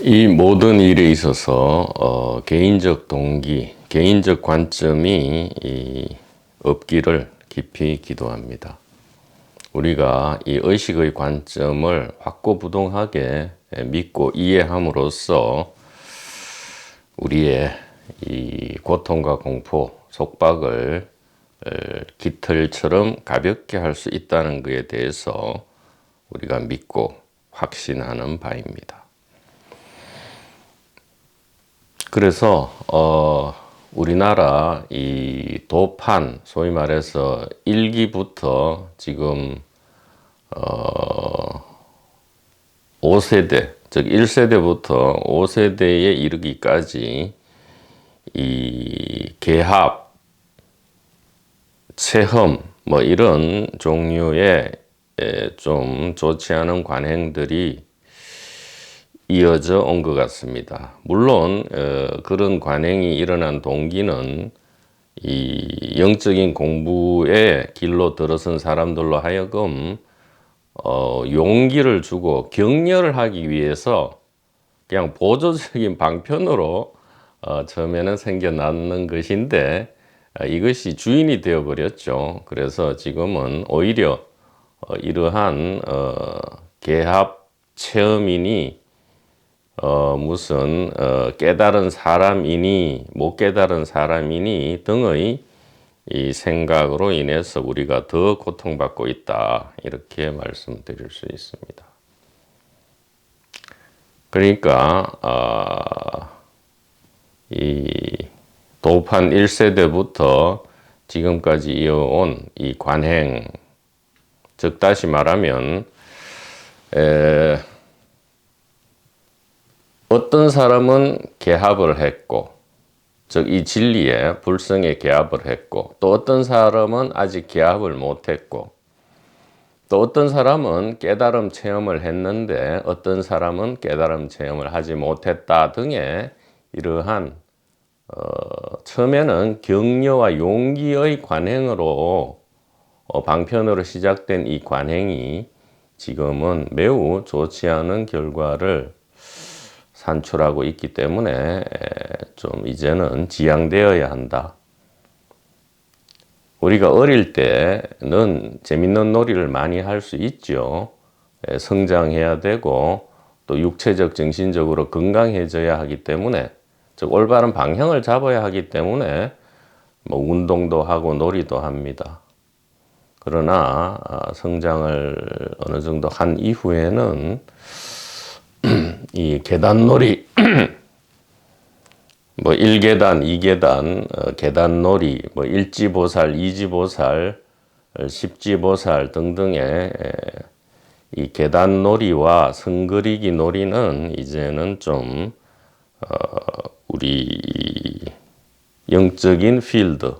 이 모든 일에 있어서 개인적 동기, 개인적 관점이 없기를 깊이 기도합니다. 우리가 이 의식의 관점을 확고부동하게 믿고 이해함으로써 우리의 이 고통과 공포, 속박을 깃털처럼 가볍게 할 수 있다는 것에 대해서 우리가 믿고 확신하는 바입니다. 그래서 우리나라 이 도판, 소위 말해서 1기부터 지금 5세대, 즉 1세대부터 5세대에 이르기까지 이 계합, 체험 뭐 이런 종류의 좀 좋지 않은 관행들이 이어져 온 것 같습니다. 물론 그런 관행이 일어난 동기는 이 영적인 공부의 길로 들어선 사람들로 하여금 용기를 주고 격려를 하기 위해서 그냥 보조적인 방편으로 처음에는 생겨나는 것인데 이것이 주인이 되어버렸죠. 그래서 지금은 오히려 이러한 계합 체험이니 무슨 깨달은 사람이니 못 깨달은 사람이니 등의 이 생각으로 인해서 우리가 더 고통받고 있다, 이렇게 말씀드릴 수 있습니다. 그러니까 이 도판 1세대부터 지금까지 이어온 이 관행, 즉 다시 말하면 어떤 사람은 개합을 했고, 즉 이 진리에 불성에 개합을 했고, 또 어떤 사람은 아직 개합을 못했고, 또 어떤 사람은 깨달음 체험을 했는데 어떤 사람은 깨달음 체험을 하지 못했다 등의 이러한 처음에는 격려와 용기의 관행으로 방편으로 시작된 이 관행이 지금은 매우 좋지 않은 결과를 산출하고 있기 때문에 좀 이제는 지양되어야 한다. 우리가 어릴 때는 재밌는 놀이를 많이 할 수 있죠. 성장해야 되고 또 육체적, 정신적으로 건강해져야 하기 때문에, 즉 올바른 방향을 잡아야 하기 때문에 뭐 운동도 하고 놀이도 합니다. 그러나 성장을 어느 정도 한 이후에는 이 계단놀이 뭐 1계단, 2계단, 계단놀이, 뭐 1지보살, 2지보살, 10지보살 등등의 이 계단놀이와 성그리기 놀이는 이제는 좀 우리 영적인 필드,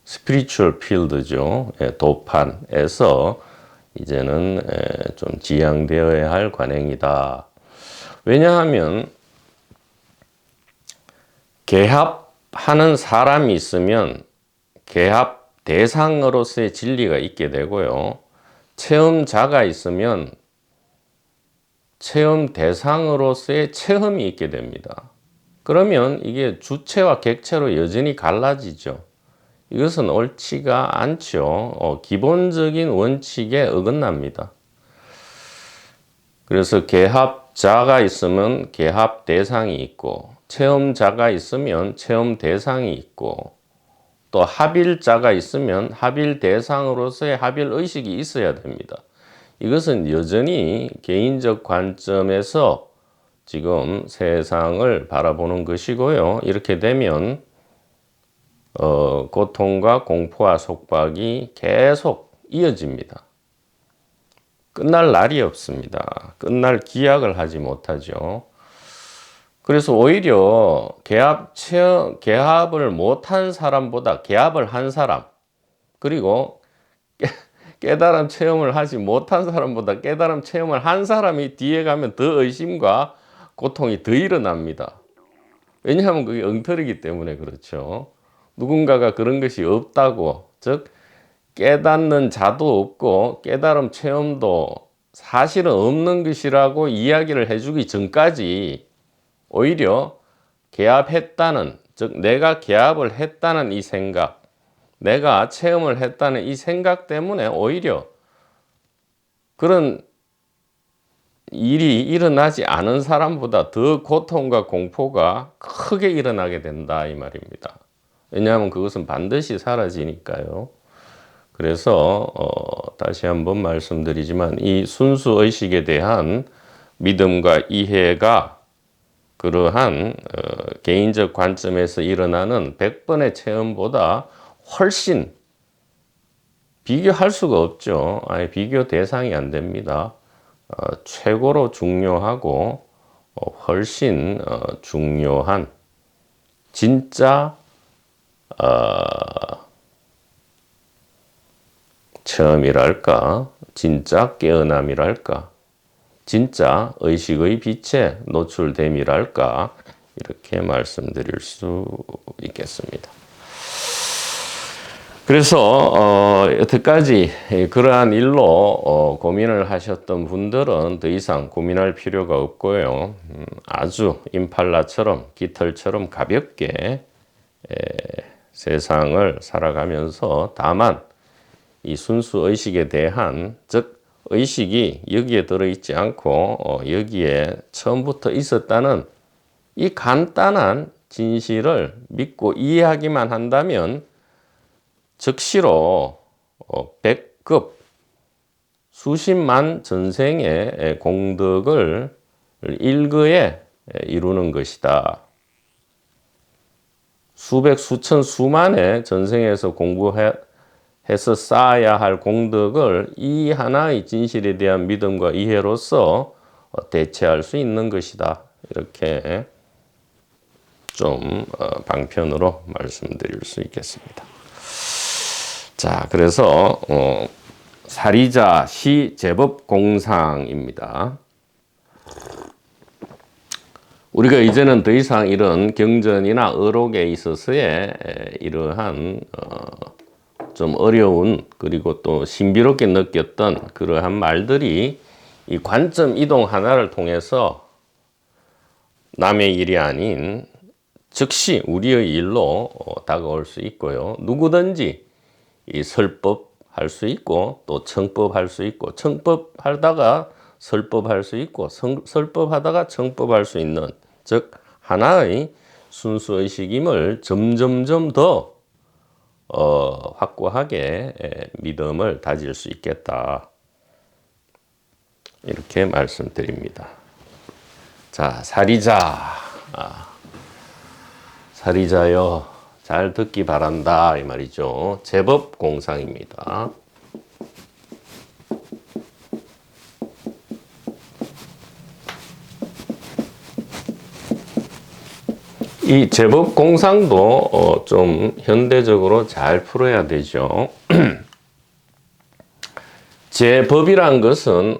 스피리추얼 필드죠. 도판에서 이제는 좀 지양되어야 할 관행이다. 왜냐하면 개합하는 사람이 있으면 개합 대상으로서의 진리가 있게 되고요. 체험자가 있으면 체험 대상으로서의 체험이 있게 됩니다. 그러면 이게 주체와 객체로 여전히 갈라지죠. 이것은 옳지가 않죠. 기본적인 원칙에 어긋납니다. 그래서 개합자가 있으면 개합 대상이 있고, 체험자가 있으면 체험 대상이 있고, 또 합일자가 있으면 합일 대상으로서의 합일 의식이 있어야 됩니다. 이것은 여전히 개인적 관점에서 지금 세상을 바라보는 것이고요. 이렇게 되면 고통과 공포와 속박이 계속 이어집니다. 끝날 날이 없습니다. 끝날 기약을 하지 못하죠. 그래서 오히려 개합을 못한 사람보다 개합을 한 사람, 그리고 깨달음 체험을 하지 못한 사람보다 깨달음 체험을 한 사람이 뒤에 가면 더 의심과 고통이 더 일어납니다. 왜냐하면 그게 엉터리이기 때문에 그렇죠. 누군가가 그런 것이 없다고, 즉 깨닫는 자도 없고 깨달음 체험도 사실은 없는 것이라고 이야기를 해주기 전까지 오히려 개합했다는, 즉 내가 개합을 했다는 이 생각, 내가 체험을 했다는 이 생각 때문에 오히려 그런 일이 일어나지 않은 사람보다 더 고통과 공포가 크게 일어나게 된다 이 말입니다. 왜냐하면 그것은 반드시 사라지니까요. 그래서 다시 한번 말씀드리지만 이 순수의식에 대한 믿음과 이해가 그러한 개인적 관점에서 일어나는 100번의 체험보다 훨씬 비교할 수가 없죠. 아예 비교 대상이 안 됩니다. 최고로 중요하고 훨씬 중요한 진짜 체험이랄까, 진짜 깨어남이랄까, 진짜 의식의 빛에 노출됨이랄까, 이렇게 말씀드릴 수 있겠습니다. 그래서 여태까지 그러한 일로 고민을 하셨던 분들은 더 이상 고민할 필요가 없고요. 아주 임팔라처럼 깃털처럼 가볍게 세상을 살아가면서 다만 이 순수 의식에 대한, 즉 의식이 여기에 들어있지 않고 여기에 처음부터 있었다는 이 간단한 진실을 믿고 이해하기만 한다면 즉시로 100급 수십만 전생의 공덕을 일거에 이루는 것이다. 수백, 수천, 수만의 전생에서 공부해서 쌓아야 할 공덕을 이 하나의 진실에 대한 믿음과 이해로서 대체할 수 있는 것이다. 이렇게 좀 방편으로 말씀드릴 수 있겠습니다. 자, 그래서 사리자 시 제법 공상입니다. 우리가 이제는 더 이상 이런 경전이나 의록에 있어서의 이러한 좀 어려운 그리고 또 신비롭게 느꼈던 그러한 말들이 이 관점 이동 하나를 통해서 남의 일이 아닌 즉시 우리의 일로 다가올 수 있고요. 누구든지 이 설법할 수 있고 또 청법할 수 있고 청법하다가 설법할 수 있고 설법하다가 청법할 수 있는, 즉 하나의 순수의식임을 점점점 더 확고하게 믿음을 다질 수 있겠다. 이렇게 말씀드립니다. 자, 사리자여 잘 듣기 바란다 이 말이죠. 제법 공상입니다. 이 제법 공상도 좀 현대적으로 잘 풀어야 되죠. 제법이란 것은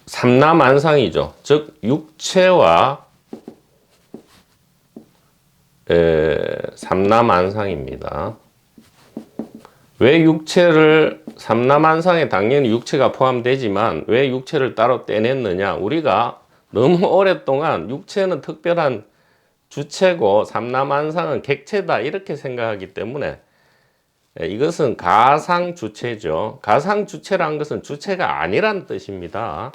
삼라만상이죠. 즉 육체와 삼라만상입니다. 왜 육체를 삼라만상에 당연히 육체가 포함되지만 왜 육체를 따로 떼냈느냐? 우리가 너무 오랫동안 육체는 특별한 주체고 삼라만상은 객체다 이렇게 생각하기 때문에 이것은 가상주체죠. 가상주체란 것은 주체가 아니란 뜻입니다.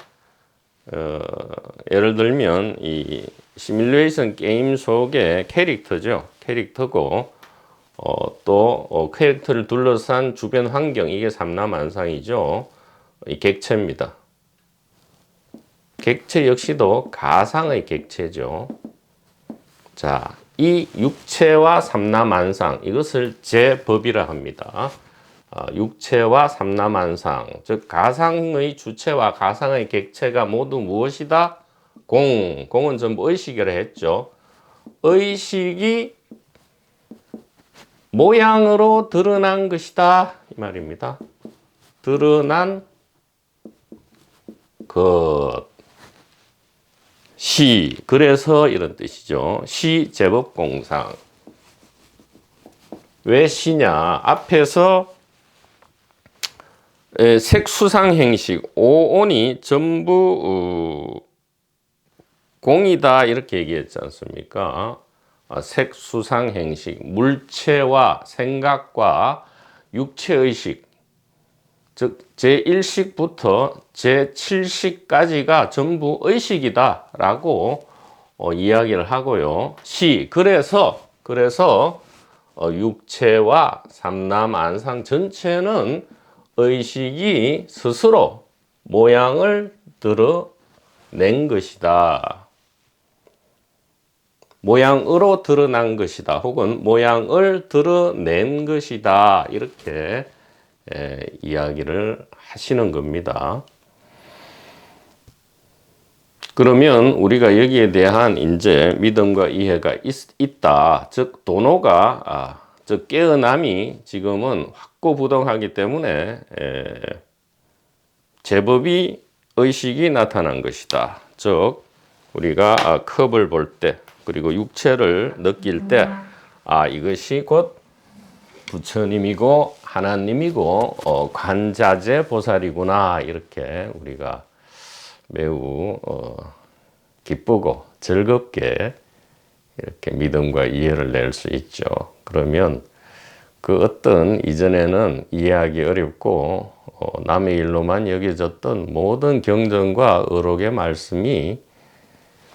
예를 들면 이 시뮬레이션 게임 속의 캐릭터죠. 캐릭터고 또 캐릭터를 둘러싼 주변 환경, 이게 삼라만상이죠. 이 객체입니다. 객체 역시도 가상의 객체죠. 자, 이 육체와 삼라만상, 이것을 제법이라 합니다. 육체와 삼라만상, 즉 가상의 주체와 가상의 객체가 모두 무엇이다? 공은 전부 의식이라 했죠. 의식이 모양으로 드러난 것이다 이 말입니다. 드러난 것. 시, 그래서 이런 뜻이죠. 시 제법 공상. 왜 시냐? 앞에서 색수상 행식, 오온이 전부 공이다 이렇게 얘기했지 않습니까? 색수상 행식, 물체와 생각과 육체의식, 즉 제1식부터 제7식까지가 전부 의식이다라고 이야기를 하고요. 그래서 육체와 삼남안상 전체는 의식이 스스로 모양을 드러낸 것이다. 모양으로 드러난 것이다. 혹은 모양을 드러낸 것이다. 이렇게 이야기를 하시는 겁니다. 그러면 우리가 여기에 대한 이제 믿음과 이해가 있다. 즉 도노가 즉 깨어남이 지금은 확고부동하기 때문에 제법이 의식이 나타난 것이다. 즉 우리가 컵을 볼 때 그리고 육체를 느낄 때 이것이 곧 부처님이고 하나님이고 관자재 보살이구나 이렇게 우리가 매우 기쁘고 즐겁게 이렇게 믿음과 이해를 낼 수 있죠. 그러면 그 어떤 이전에는 이해하기 어렵고 남의 일로만 여겨졌던 모든 경전과 의록의 말씀이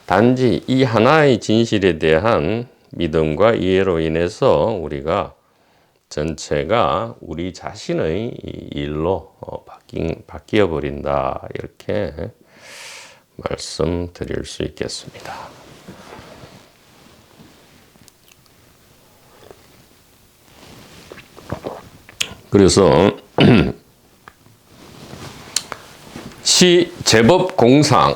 단지 이 하나의 진실에 대한 믿음과 이해로 인해서 우리가 전체가 우리 자신의 일로 바뀌어 버린다 이렇게 말씀드릴 수 있겠습니다. 그래서 제법 공상,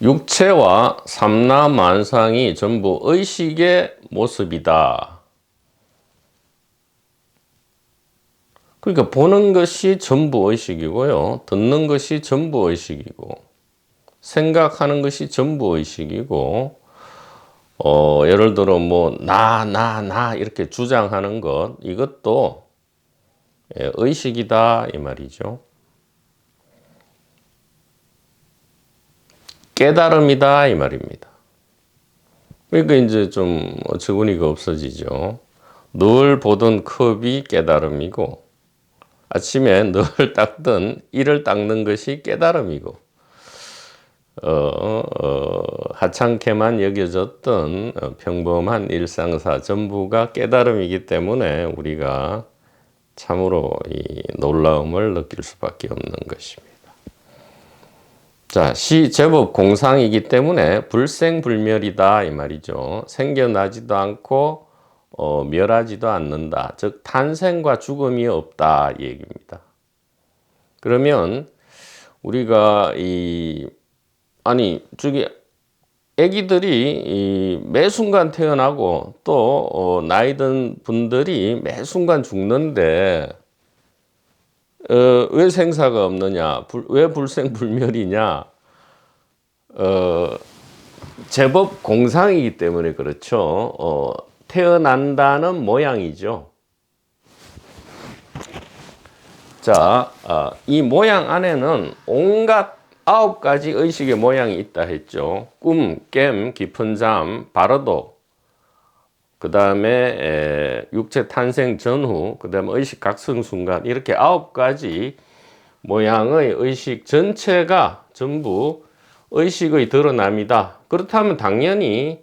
육체와 삼라만상이 전부 의식의 모습이다. 그러니까 보는 것이 전부 의식이고요. 듣는 것이 전부 의식이고 생각하는 것이 전부 의식이고 예를 들어 뭐 나 이렇게 주장하는 것 이것도 의식이다 이 말이죠. 깨달음이다 이 말입니다. 그러니까 이제 좀 어처구니가 없어지죠. 늘 보던 컵이 깨달음이고 아침에 늘 닦던 이를 닦는 것이 깨달음이고 하찮게만 여겨졌던 평범한 일상사 전부가 깨달음이기 때문에 우리가 참으로 이 놀라움을 느낄 수밖에 없는 것입니다. 자, 제법 공상이기 때문에 불생불멸이다 이 말이죠. 생겨나지도 않고 멸하지도 않는다. 즉 탄생과 죽음이 없다 이 얘기입니다. 그러면 우리가 저기 아기들이 매 순간 태어나고 또 나이 든 분들이 매 순간 죽는데 왜 생사가 없느냐? 왜 불생불멸이냐? 제법 공상이기 때문에 그렇죠. 태어난다는 모양이죠. 자, 이 모양 안에는 온갖 9가지 의식의 모양이 있다 했죠. 꿈, 깸, 깊은 잠, 바르도, 그 다음에 육체 탄생 전후, 그 다음에 의식 각성 순간 이렇게 9가지 모양의 의식 전체가 전부 의식의 드러남이다. 그렇다면 당연히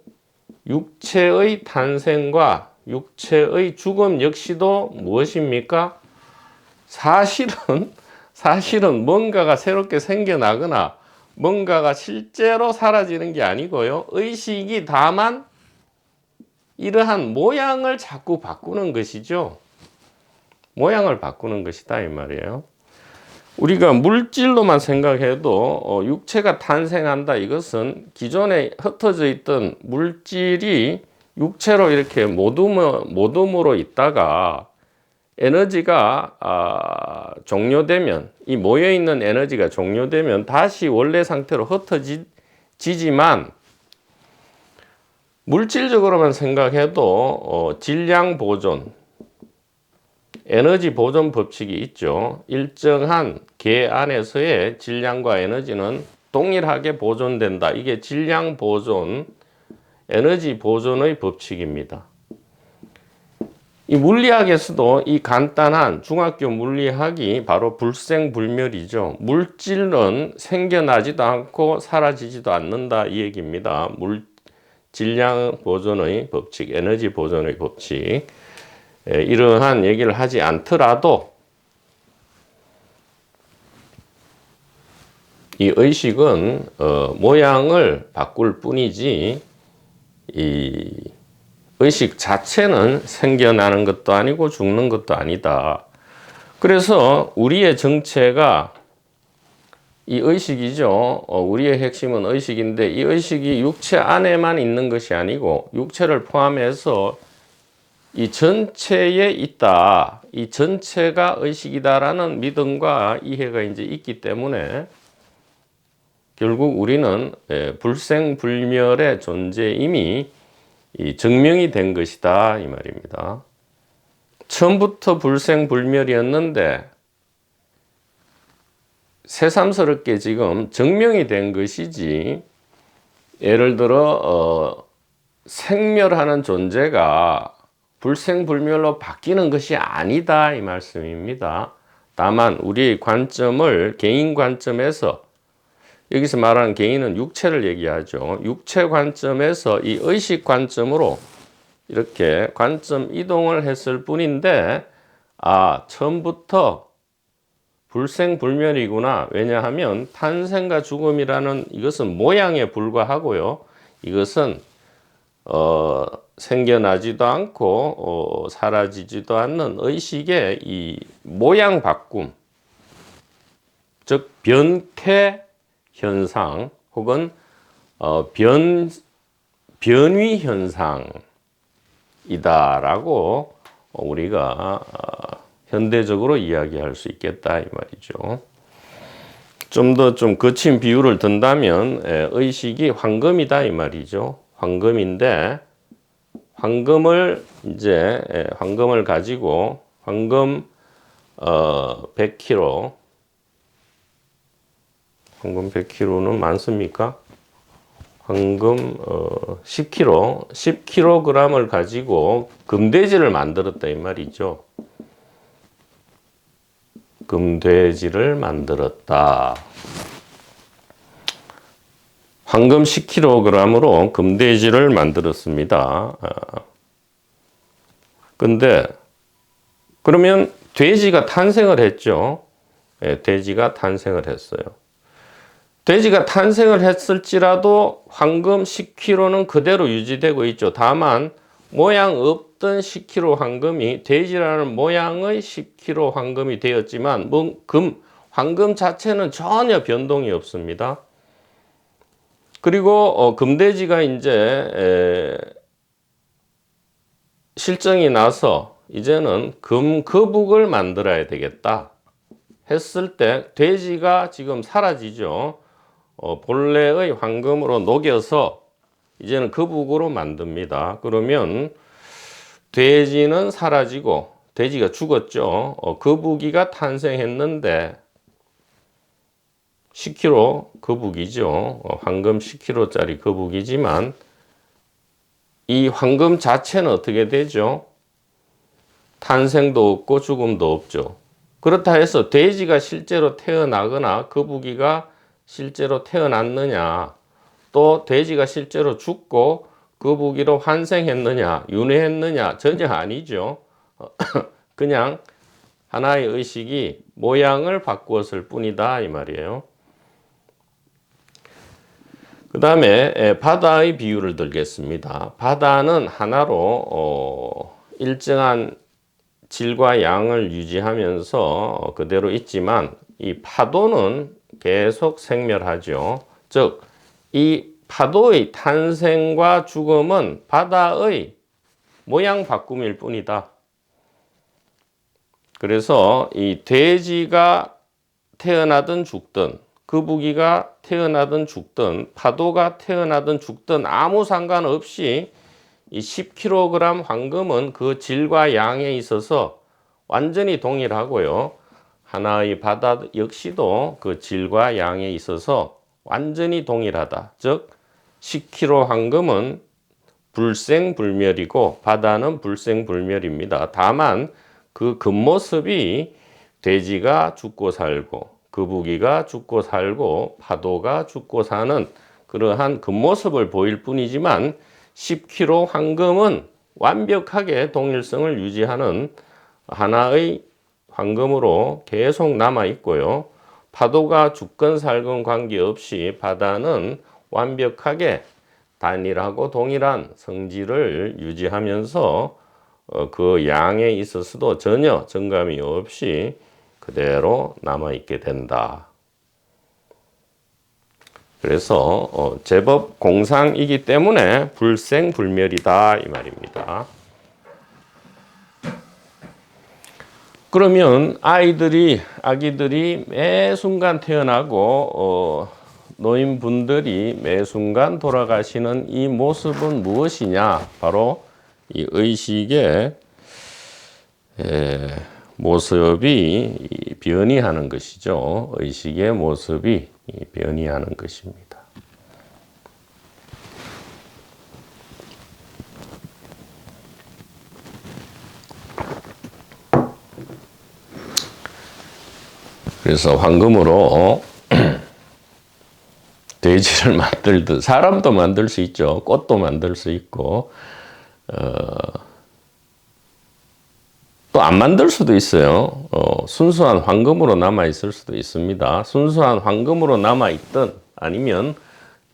육체의 탄생과 육체의 죽음 역시도 무엇입니까? 사실은 뭔가가 새롭게 생겨나거나 뭔가가 실제로 사라지는 게 아니고요. 의식이 다만 이러한 모양을 자꾸 바꾸는 것이죠. 모양을 바꾸는 것이다 이 말이에요. 우리가 물질로만 생각해도 육체가 탄생한다 이것은 기존에 흩어져 있던 물질이 육체로 이렇게 모둠으로 있다가 에너지가 종료되면 이 모여있는 에너지가 종료되면 다시 원래 상태로 흩어지지만 물질적으로만 생각해도 질량 보존, 에너지 보존 법칙이 있죠. 일정한 계 안에서의 질량과 에너지는 동일하게 보존된다. 이게 질량 보존, 에너지 보존의 법칙입니다. 이 물리학에서도 이 간단한 중학교 물리학이 바로 불생불멸이죠. 물질은 생겨나지도 않고 사라지지도 않는다 이 얘기입니다. 질량 보존의 법칙, 에너지 보존의 법칙. 이러한 얘기를 하지 않더라도 이 의식은 모양을 바꿀 뿐이지 이 의식 자체는 생겨나는 것도 아니고 죽는 것도 아니다. 그래서 우리의 정체가 이 의식이죠. 우리의 핵심은 의식인데 이 의식이 육체 안에만 있는 것이 아니고 육체를 포함해서 이 전체에 있다. 이 전체가 의식이다라는 믿음과 이해가 이제 있기 때문에 결국 우리는 불생불멸의 존재임이 증명이 된 것이다 이 말입니다. 처음부터 불생불멸이었는데 새삼스럽게 지금 증명이 된 것이지 예를 들어 생멸하는 존재가 불생불멸로 바뀌는 것이 아니다 이 말씀입니다. 다만 우리의 관점을 개인 관점에서 여기서 말하는 개인은 육체를 얘기하죠. 육체 관점에서 이 의식 관점으로 이렇게 관점 이동을 했을 뿐인데 처음부터 불생불멸이구나. 왜냐하면 탄생과 죽음이라는 이것은 모양에 불과하고요. 이것은 생겨나지도 않고 사라지지도 않는 의식의 이 모양 바꿈, 즉 변태 현상 혹은 변위 현상이다라고 우리가 현대적으로 이야기할 수 있겠다 이 말이죠. 좀 더 거친 비유를 든다면 의식이 황금이다 이 말이죠. 황금인데 황금을 가지고 황금 100kg 황금 100kg는 많습니까? 황금 10kg을 가지고 금돼지를 만들었다 이 말이죠. 금돼지를 만들었다. 황금 10kg으로 금돼지를 만들었습니다. 근데 그러면 돼지가 탄생을 했죠. 돼지가 탄생을 했어요. 돼지가 탄생을 했을지라도 황금 10kg는 그대로 유지되고 있죠. 다만 모양 없던 10kg 황금이 돼지라는 모양의 10kg 황금이 되었지만 황금 자체는 전혀 변동이 없습니다. 그리고 금돼지가 이제 실정이 나서 이제는 금거북을 만들어야 되겠다 했을 때 돼지가 지금 사라지죠. 본래의 황금으로 녹여서 이제는 거북으로 만듭니다. 그러면 돼지는 사라지고 돼지가 죽었죠. 거북이가 탄생했는데 10kg 거북이죠. 황금 10kg짜리 거북이지만 이 황금 자체는 어떻게 되죠? 탄생도 없고 죽음도 없죠. 그렇다 해서 돼지가 실제로 태어나거나 거북이가 실제로 태어났느냐, 또 돼지가 실제로 죽고 거북이로 환생했느냐, 윤회했느냐, 전혀 아니죠. 그냥 하나의 의식이 모양을 바꾸었을 뿐이다 이 말이에요. 그 다음에 바다의 비유를 들겠습니다. 바다는 하나로 일정한 질과 양을 유지하면서 그대로 있지만 이 파도는 계속 생멸하죠. 즉, 이 파도의 탄생과 죽음은 바다의 모양 바꿈일 뿐이다. 그래서 이 돼지가 태어나든 죽든 거북이가 태어나든 죽든 파도가 태어나든 죽든 아무 상관없이 이 10kg 황금은 그 질과 양에 있어서 완전히 동일하고요. 하나의 바다 역시도 그 질과 양에 있어서 완전히 동일하다. 즉 10kg 황금은 불생불멸이고 바다는 불생불멸입니다. 다만 그 겉모습이 돼지가 죽고 살고 거북이가 죽고 살고 파도가 죽고 사는 그러한 겉모습을 보일 뿐이지만 10kg 황금은 완벽하게 동일성을 유지하는 하나의 황금으로 계속 남아 있고요. 파도가 죽건 살건 관계없이 바다는 완벽하게 단일하고 동일한 성질을 유지하면서 그 양에 있어서도 전혀 정감이 없이 그대로 남아 있게 된다. 그래서 제법 공상이기 때문에 불생불멸이다 이 말입니다. 그러면 아기들이 매 순간 태어나고 노인분들이 매 순간 돌아가시는 이 모습은 무엇이냐? 바로 이 의식의 모습이 변이하는 것이죠. 의식의 모습이 변이하는 것입니다. 그래서 황금으로 돼지를 만들듯 사람도 만들 수 있죠. 꽃도 만들 수 있고 또 안 만들 수도 있어요. 순수한 황금으로 남아 있을 수도 있습니다. 순수한 황금으로 남아 있든 아니면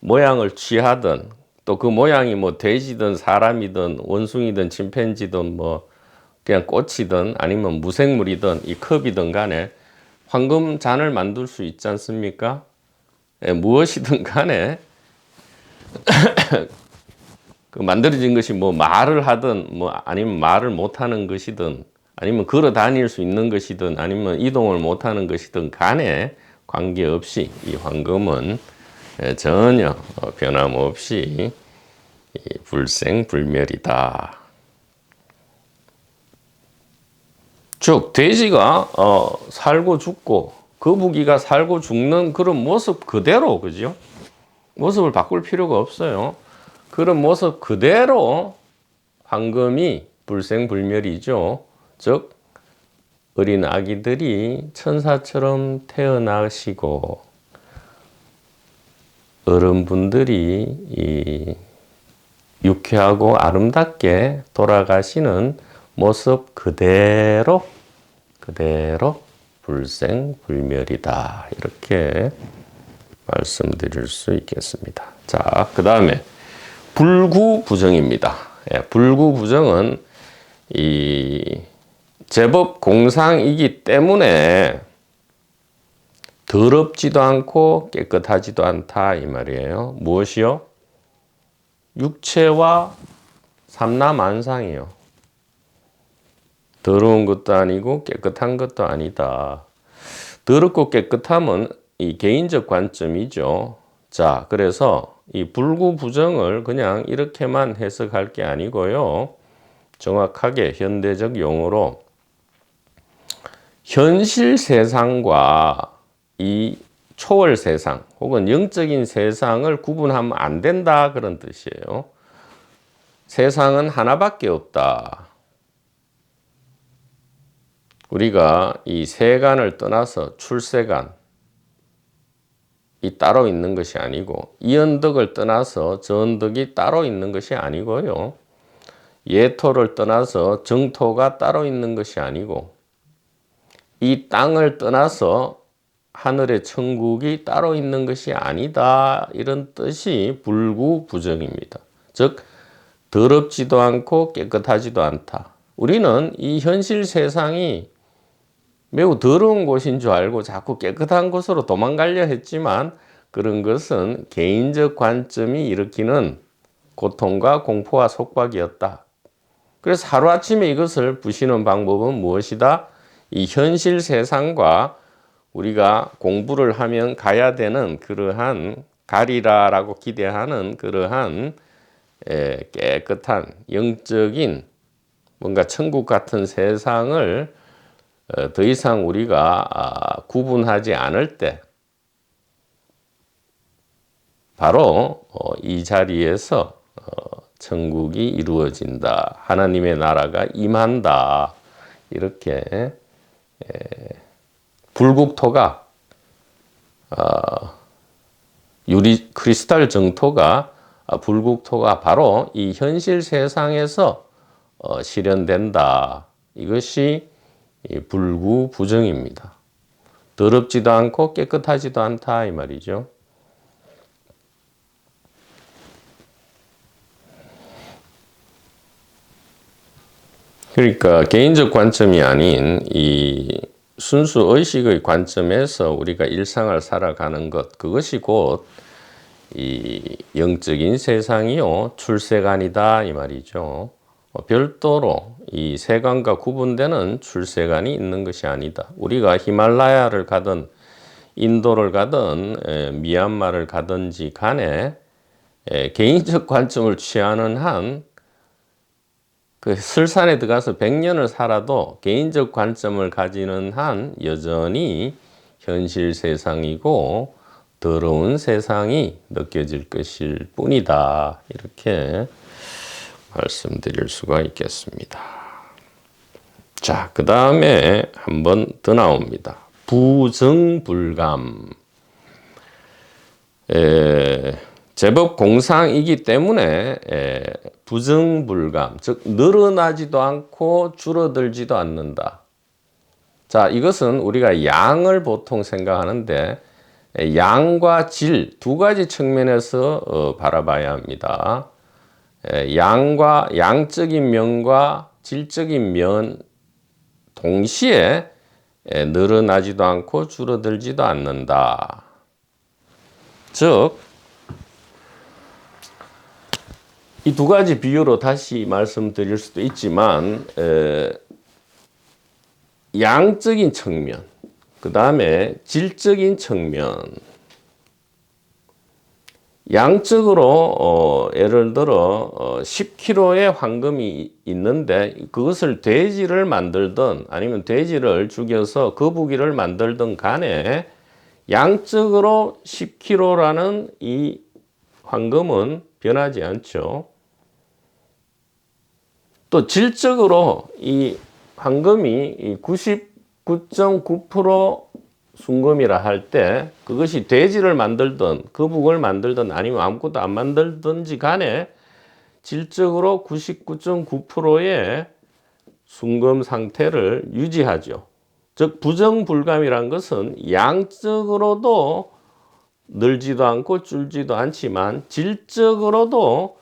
모양을 취하든 또 그 모양이 뭐 돼지든 사람이든 원숭이든 침팬지든 뭐 그냥 꽃이든 아니면 무생물이든 이 컵이든 간에 황금 잔을 만들 수 있지 않습니까? 무엇이든 간에 그 만들어진 것이 뭐 말을 하든 뭐 아니면 말을 못하는 것이든 아니면 걸어 다닐 수 있는 것이든 아니면 이동을 못하는 것이든 간에 관계없이 이 황금은 전혀 변함없이 불생불멸이다. 즉 돼지가 살고 죽고 거북이가 살고 죽는 그런 모습 그대로, 그죠? 모습을 바꿀 필요가 없어요. 그런 모습 그대로 황금이 불생불멸이죠. 즉 어린 아기들이 천사처럼 태어나시고 어른분들이 이 유쾌하고 아름답게 돌아가시는 모습 그대로 불생불멸이다. 이렇게 말씀드릴 수 있겠습니다. 자, 그 다음에 불구부정입니다. 불구부정은 이 제법 공상이기 때문에 더럽지도 않고 깨끗하지도 않다 이 말이에요. 무엇이요? 육체와 삼라만상이요. 더러운 것도 아니고 깨끗한 것도 아니다. 더럽고 깨끗함은 이 개인적 관점이죠. 자, 그래서 이 불구부정을 그냥 이렇게만 해석할 게 아니고요. 정확하게 현대적 용어로 현실 세상과 이 초월 세상 혹은 영적인 세상을 구분하면 안 된다 그런 뜻이에요. 세상은 하나밖에 없다. 우리가 이 세간을 떠나서 출세간 이 따로 있는 것이 아니고 이 언덕을 떠나서 저 언덕이 따로 있는 것이 아니고요. 예토를 떠나서 정토가 따로 있는 것이 아니고 이 땅을 떠나서 하늘의 천국이 따로 있는 것이 아니다. 이런 뜻이 불구부정입니다. 즉 더럽지도 않고 깨끗하지도 않다. 우리는 이 현실 세상이 매우 더러운 곳인 줄 알고 자꾸 깨끗한 곳으로 도망가려 했지만 그런 것은 개인적 관점이 일으키는 고통과 공포와 속박이었다. 그래서 하루아침에 이것을 부시는 방법은 무엇이다? 이 현실 세상과 우리가 공부를 하면 가야 되는 그러한 가리라라고 기대하는 그러한 깨끗한 영적인 뭔가 천국 같은 세상을 더 이상 우리가 구분하지 않을 때 바로 이 자리에서 천국이 이루어진다. 하나님의 나라가 임한다. 이렇게 불국토가 유리 크리스탈 정토가 불국토가 바로 이 현실 세상에서 실현된다. 이것이 불구부정입니다. 더럽지도 않고 깨끗하지도 않다 이 말이죠. 그러니까 개인적 관점이 아닌 이 순수 의식의 관점에서 우리가 일상을 살아가는 것, 그것이 곧 이 영적인 세상이요 출세관이다 이 말이죠. 별도로 이 세관과 구분되는 출세관이 있는 것이 아니다. 우리가 히말라야를 가든 인도를 가든 미얀마를 가든지 간에 개인적 관점을 취하는 한 그 설산에 들어가서 100년을 살아도 개인적 관점을 가지는 한 여전히 현실 세상이고 더러운 세상이 느껴질 것일 뿐이다. 이렇게 말씀드릴 수가 있겠습니다. 자, 그 다음에 한 번 더 나옵니다. 부정불감. 제법 공상이기 때문에 부정불감, 즉 늘어나지도 않고 줄어들지도 않는다. 자, 이것은 우리가 양을 보통 생각하는데 양과 질 두 가지 측면에서 바라봐야 합니다. 양적인 면과 질적인 면 동시에 늘어나지도 않고 줄어들지도 않는다. 즉 이 두 가지 비유로 다시 말씀드릴 수도 있지만 양적인 측면, 그 다음에 질적인 측면. 양적으로 예를 들어 10kg의 황금이 있는데 그것을 돼지를 만들든 아니면 돼지를 죽여서 거북이를 만들든 간에 양적으로 10kg라는 이 황금은 변하지 않죠. 또 질적으로 이 황금이 99.9% 순금이라 할 때 그것이 돼지를 만들든 거북을 만들든 아니면 아무것도 안 만들든지 간에 질적으로 99.9%의 순금 상태를 유지하죠. 즉 부정불감이란 것은 양적으로도 늘지도 않고 줄지도 않지만 질적으로도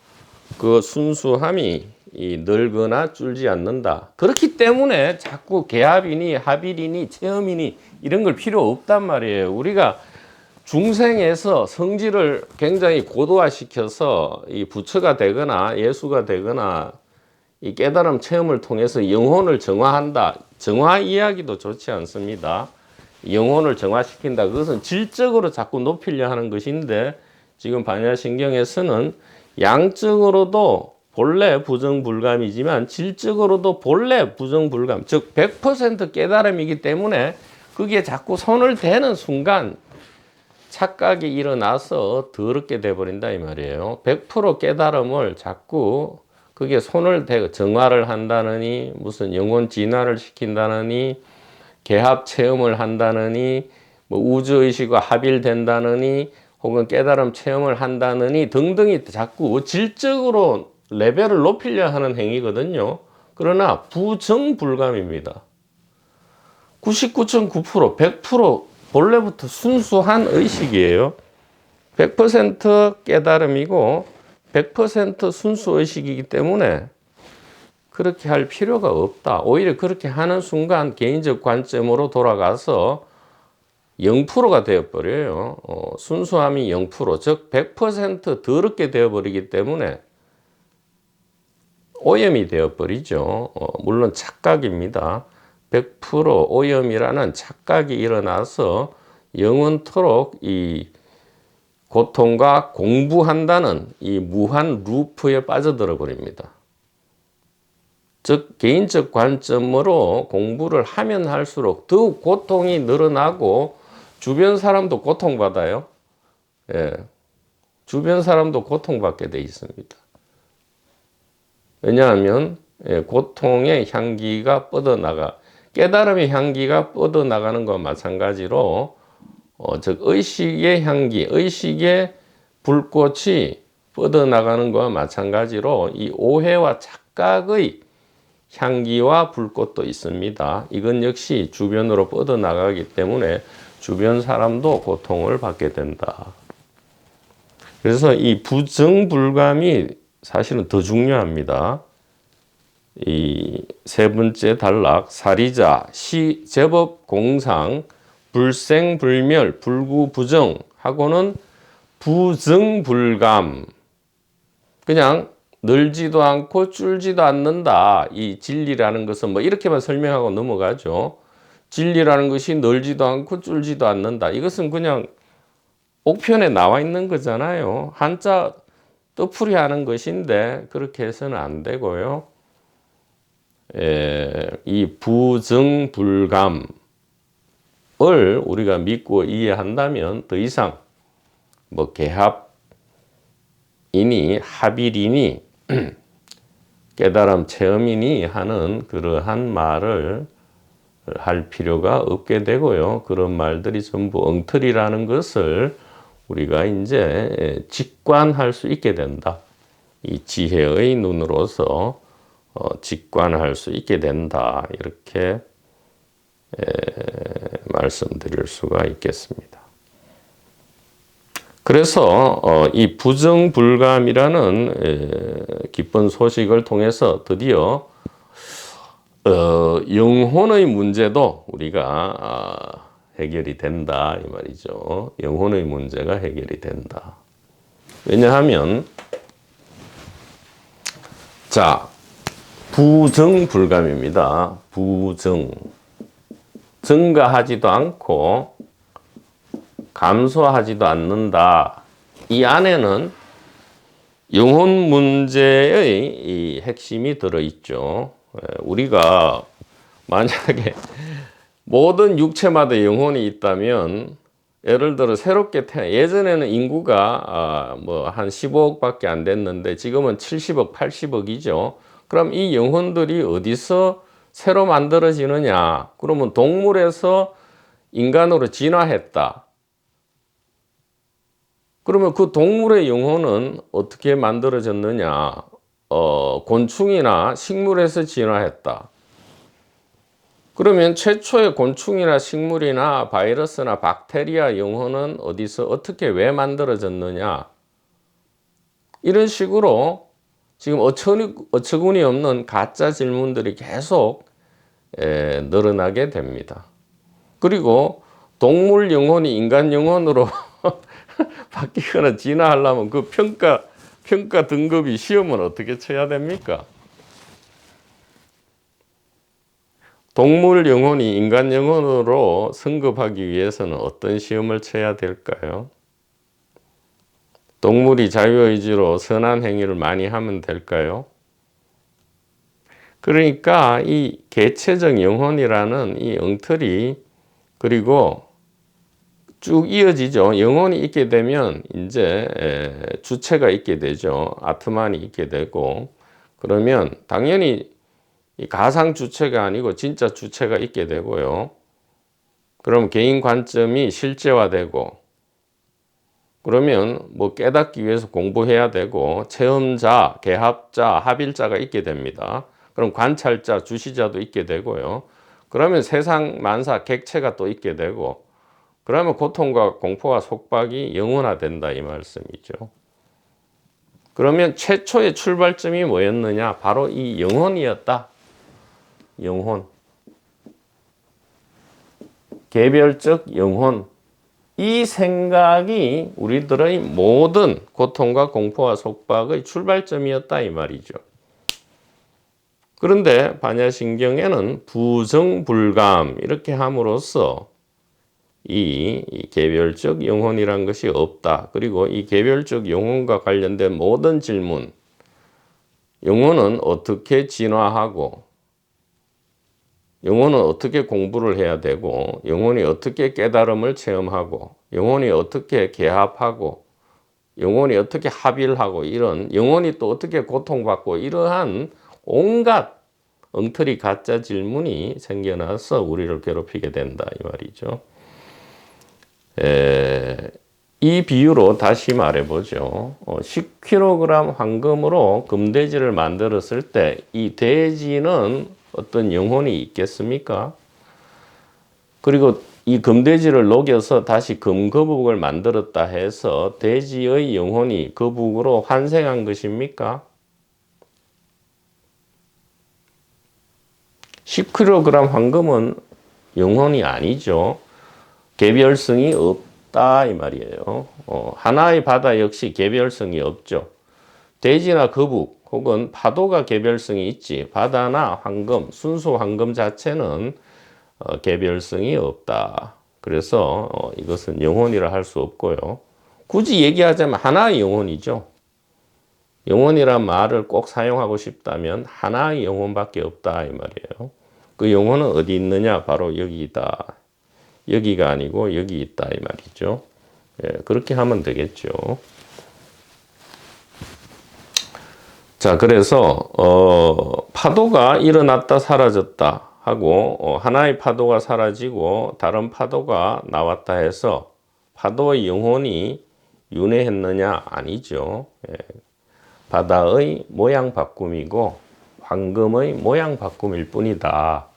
그 순수함이 늘거나 줄지 않는다. 그렇기 때문에 자꾸 계합이니 합일이니 체험이니 이런 걸 필요 없단 말이에요. 우리가 중생에서 성질을 굉장히 고도화시켜서 이 부처가 되거나 예수가 되거나 이 깨달음 체험을 통해서 영혼을 정화한다. 정화 이야기도 좋지 않습니다. 영혼을 정화시킨다. 그것은 질적으로 자꾸 높이려 하는 것인데 지금 반야신경에서는 양적으로도 본래 부정불감이지만 질적으로도 본래 부정불감, 즉 100% 깨달음이기 때문에 거기에 자꾸 손을 대는 순간 착각이 일어나서 더럽게 돼버린다 이 말이에요. 100% 깨달음을 자꾸 그게 손을 대고 정화를 한다느니 무슨 영혼 진화를 시킨다느니 개합 체험을 한다느니 뭐 우주의식과 합일된다느니 혹은 깨달음 체험을 한다느니 등등이 자꾸 질적으로 레벨을 높이려 하는 행위거든요. 그러나 부정불감입니다. 99.9%, 100% 본래부터 순수한 의식이에요. 100% 깨달음이고 100% 순수의식이기 때문에 그렇게 할 필요가 없다. 오히려 그렇게 하는 순간 개인적 관점으로 돌아가서 0%가 되어버려요. 순수함이 0%, 즉 100% 더럽게 되어버리기 때문에 오염이 되어버리죠. 물론 착각입니다. 100% 오염이라는 착각이 일어나서 영원토록 이 고통과 공부한다는 이 무한 루프에 빠져들어 버립니다. 즉 개인적 관점으로 공부를 하면 할수록 더욱 고통이 늘어나고 주변 사람도 고통받아요. 예. 주변 사람도 고통받게 돼 있습니다. 왜냐하면 고통의 향기가 뻗어나가, 깨달음의 향기가 뻗어나가는 것과 마찬가지로 즉 의식의 향기, 의식의 불꽃이 뻗어나가는 것과 마찬가지로 이 오해와 착각의 향기와 불꽃도 있습니다. 이건 역시 주변으로 뻗어나가기 때문에 주변 사람도 고통을 받게 된다. 그래서 이 부정불감이 사실은 더 중요합니다. 이 세 번째 단락, 사리자, 제법, 공상, 불생불멸, 불구부정 하고는 부정불감. 그냥 늘지도 않고 줄지도 않는다. 이 진리라는 것은 뭐 이렇게만 설명하고 넘어가죠. 진리라는 것이 늘지도 않고 줄지도 않는다. 이것은 그냥 옥편에 나와 있는 거잖아요. 한자 뜻풀이 하는 것인데 그렇게 해서는 안 되고요. 이 부정불감을 우리가 믿고 이해한다면 더 이상 뭐 개합이니 합일이니 깨달음 체험이니 하는 그러한 말을 할 필요가 없게 되고요. 그런 말들이 전부 엉터리라는 것을 우리가 이제 직관할 수 있게 된다. 이 지혜의 눈으로서 직관할 수 있게 된다. 이렇게 말씀드릴 수가 있겠습니다. 그래서 이 부정불감이라는 기쁜 소식을 통해서 드디어 영혼의 문제도 우리가 해결이 된다 이 말이죠. 영혼의 문제가 해결이 된다. 왜냐하면 자, 부정불감입니다. 부정. 증가하지도 않고 감소하지도 않는다. 이 안에는 영혼 문제의 이 핵심이 들어있죠. 우리가 만약에 모든 육체마다 영혼이 있다면 예를 들어 새롭게 예전에는 인구가 뭐 한 15억밖에 안 됐는데 지금은 70억, 80억이죠. 그럼 이 영혼들이 어디서 새로 만들어지느냐? 그러면 동물에서 인간으로 진화했다. 그러면 그 동물의 영혼은 어떻게 만들어졌느냐? 곤충이나 식물에서 진화했다. 그러면 최초의 곤충이나 식물이나 바이러스나 박테리아 영혼은 어디서 어떻게 왜 만들어졌느냐? 이런 식으로 지금 어처구니 없는 가짜 질문들이 계속 늘어나게 됩니다. 그리고 동물 영혼이 인간 영혼으로 바뀌거나 진화하려면 그 평가 등급이 시험은 어떻게 쳐야 됩니까? 동물 영혼이 인간 영혼으로 승급하기 위해서는 어떤 시험을 쳐야 될까요? 동물이 자유의지로 선한 행위를 많이 하면 될까요? 그러니까 이 개체적 영혼이라는 이 엉터리, 그리고 쭉 이어지죠. 영혼이 있게 되면 이제 주체가 있게 되죠. 아트만이 있게 되고, 그러면 당연히 이 가상 주체가 아니고 진짜 주체가 있게 되고요. 그럼 개인 관점이 실제화되고, 그러면 뭐 깨닫기 위해서 공부해야 되고, 체험자, 개합자, 합일자가 있게 됩니다. 그럼 관찰자, 주시자도 있게 되고요. 그러면 세상 만사 객체가 또 있게 되고, 그러면 고통과 공포와 속박이 영원화된다 이 말씀이죠. 그러면 최초의 출발점이 뭐였느냐? 바로 이 영혼이었다. 영혼. 개별적 영혼. 이 생각이 우리들의 모든 고통과 공포와 속박의 출발점이었다 이 말이죠. 그런데 반야신경에는 부정불감 이렇게 함으로써 이 개별적 영혼이란 것이 없다. 그리고 이 개별적 영혼과 관련된 모든 질문, 영혼은 어떻게 진화하고, 영혼은 어떻게 공부를 해야 되고, 영혼이 어떻게 깨달음을 체험하고, 영혼이 어떻게 개합하고, 영혼이 어떻게 합의를 하고, 이런 영혼이 또 어떻게 고통받고, 이러한 온갖 엉터리 가짜 질문이 생겨나서 우리를 괴롭히게 된다 이 말이죠. 이 비유로 다시 말해보죠. 10kg 황금으로 금돼지를 만들었을 때 이 돼지는 어떤 영혼이 있겠습니까? 그리고 이 금돼지를 녹여서 다시 금거북을 만들었다 해서 돼지의 영혼이 거북으로 환생한 것입니까? 10kg 황금은 영혼이 아니죠. 개별성이 없다 이 말이에요. 하나의 바다 역시 개별성이 없죠. 돼지나 거북 혹은 파도가 개별성이 있지 바다나 황금, 순수 황금 자체는 개별성이 없다. 그래서 이것은 영혼이라 할 수 없고요. 굳이 얘기하자면 하나의 영혼이죠. 영혼이란 말을 꼭 사용하고 싶다면 하나의 영혼밖에 없다 이 말이에요. 그 영혼은 어디 있느냐? 바로 여기다. 여기가 아니고 여기 있다 이 말이죠. 그렇게 하면 되겠죠. 자, 그래서 파도가 일어났다 사라졌다 하고 하나의 파도가 사라지고 다른 파도가 나왔다 해서 파도의 영혼이 윤회했느냐? 아니죠. 바다의 모양 바꿈이고 황금의 모양 바꿈일 뿐이다.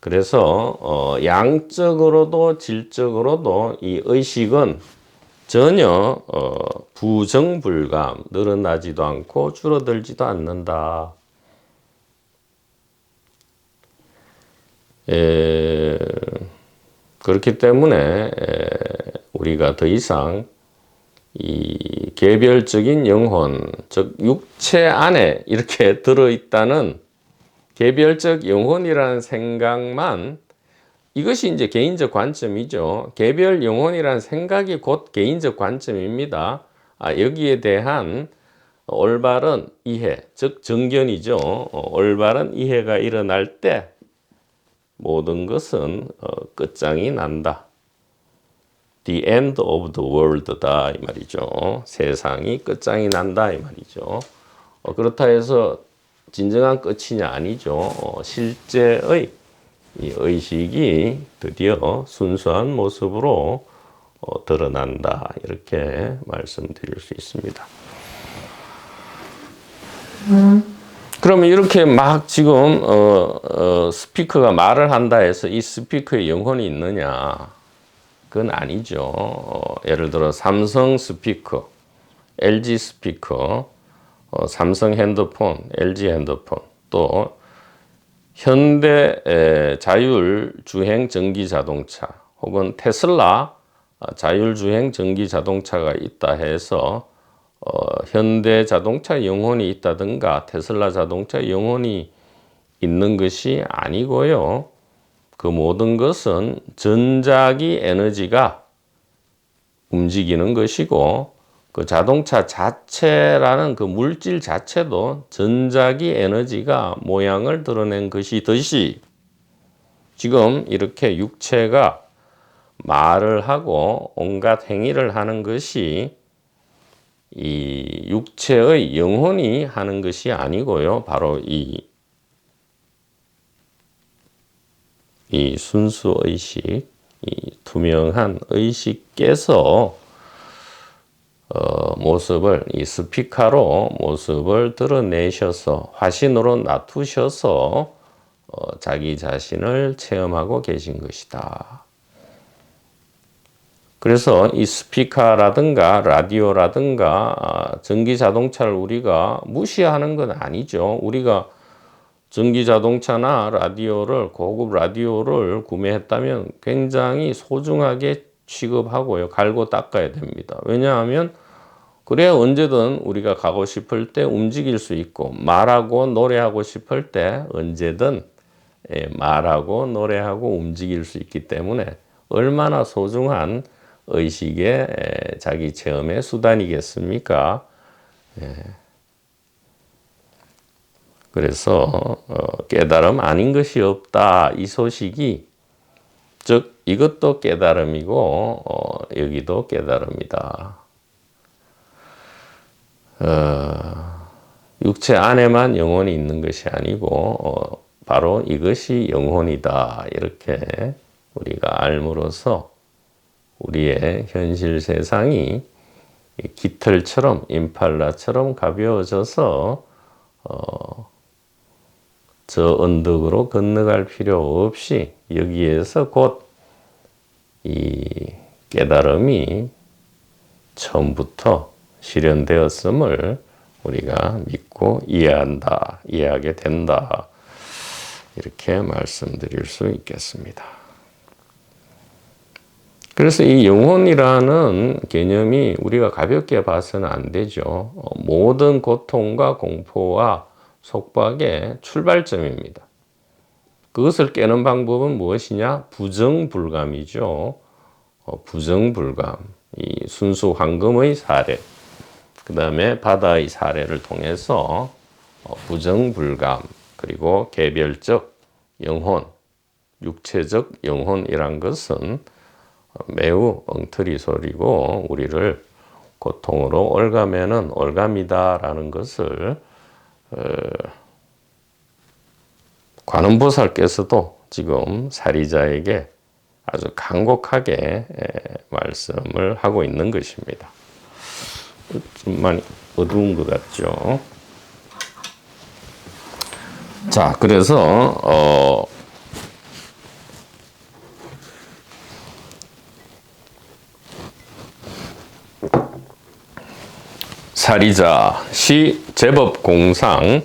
그래서 양적으로도 질적으로도 이 의식은 전혀 부정불감, 늘어나지도 않고 줄어들지도 않는다. 그렇기 때문에 우리가 더 이상 이 개별적인 영혼, 즉 육체 안에 이렇게 들어있다는 개별적 영혼이라는 생각만, 이것이 이제 개인적 관점이죠. 개별 영혼이라는 생각이 곧 개인적 관점입니다. 여기에 대한 올바른 이해, 즉 정견이죠. 올바른 이해가 일어날 때 모든 것은 끝장이 난다. The end of the world다 이 말이죠. 세상이 끝장이 난다 이 말이죠. 그렇다 해서 진정한 끝이냐? 아니죠. 실제의 이 의식이 드디어 순수한 모습으로 드러난다 이렇게 말씀드릴 수 있습니다. 그러면 이렇게 막 지금 스피커가 말을 한다 해서 이 스피커에 영혼이 있느냐? 그건 아니죠. 예를 들어 삼성 스피커, LG 스피커, 삼성 핸드폰, LG 핸드폰, 또 현대 자율주행 전기자동차 혹은 테슬라 자율주행 전기자동차가 있다 해서 현대자동차 영혼이 있다든가 테슬라 자동차 영혼이 있는 것이 아니고요. 그 모든 것은 전자기 에너지가 움직이는 것이고 그 자동차 자체라는 그 물질 자체도 전자기 에너지가 모양을 드러낸 것이듯이 지금 이렇게 육체가 말을 하고 온갖 행위를 하는 것이 이 육체의 영혼이 하는 것이 아니고요. 바로 이 순수 의식, 이 투명한 의식께서 모습을 이 스피커로 모습을 드러내셔서 화신으로 놔두셔서 자기 자신을 체험하고 계신 것이다. 그래서 이 스피커라든가 라디오라든가 전기 자동차를 우리가 무시하는 건 아니죠. 우리가 전기 자동차나 라디오를 고급 라디오를 구매했다면 굉장히 소중하게 취급하고요. 갈고 닦아야 됩니다. 왜냐하면 그래야 언제든 우리가 가고 싶을 때 움직일 수 있고 말하고 노래하고 싶을 때 언제든 말하고 노래하고 움직일 수 있기 때문에 얼마나 소중한 의식의 자기 체험의 수단이겠습니까? 그래서 깨달음 아닌 것이 없다. 이 소식이 즉 이것도 깨달음이고 여기도 깨달음이다. 육체 안에만 영혼이 있는 것이 아니고 바로 이것이 영혼이다. 이렇게 우리가 알므로써 우리의 현실 세상이 깃털처럼 임팔라처럼 가벼워져서 저 언덕으로 건너갈 필요 없이 여기에서 곧 이 깨달음이 처음부터 실현되었음을 우리가 믿고 이해한다, 이해하게 된다. 이렇게 말씀드릴 수 있겠습니다. 그래서 이 영혼이라는 개념이 우리가 가볍게 봐서는 안 되죠. 모든 고통과 공포와 속박의 출발점입니다. 그것을 깨는 방법은 무엇이냐? 부정불감이죠. 부정불감. 이 순수 황금의 사례, 그 다음에 바다의 사례를 통해서 부정불감, 그리고 개별적 영혼, 육체적 영혼이란 것은 매우 엉터리 소리고 우리를 고통으로 올가매는 올감이다라는 것을 관음보살께서도 지금 사리자에게 아주 간곡하게 말씀을 하고 있는 것입니다. 좀 많이 어두운 것 같죠? 자, 그래서 사리자 시 제법 공상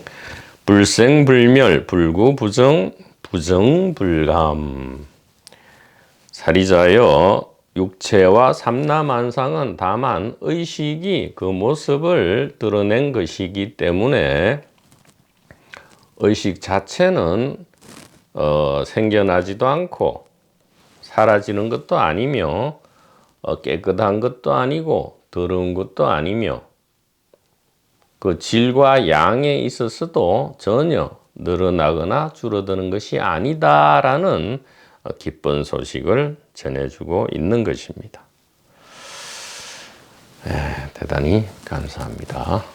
불생불멸 불구부정 부정불감. 사리자여, 육체와 삼라만상은 다만 의식이 그 모습을 드러낸 것이기 때문에 의식 자체는 생겨나지도 않고 사라지는 것도 아니며 깨끗한 것도 아니고 더러운 것도 아니며 그 질과 양에 있어서도 전혀 늘어나거나 줄어드는 것이 아니다라는 기쁜 소식을 전해주고 있는 것입니다. 대단히 감사합니다.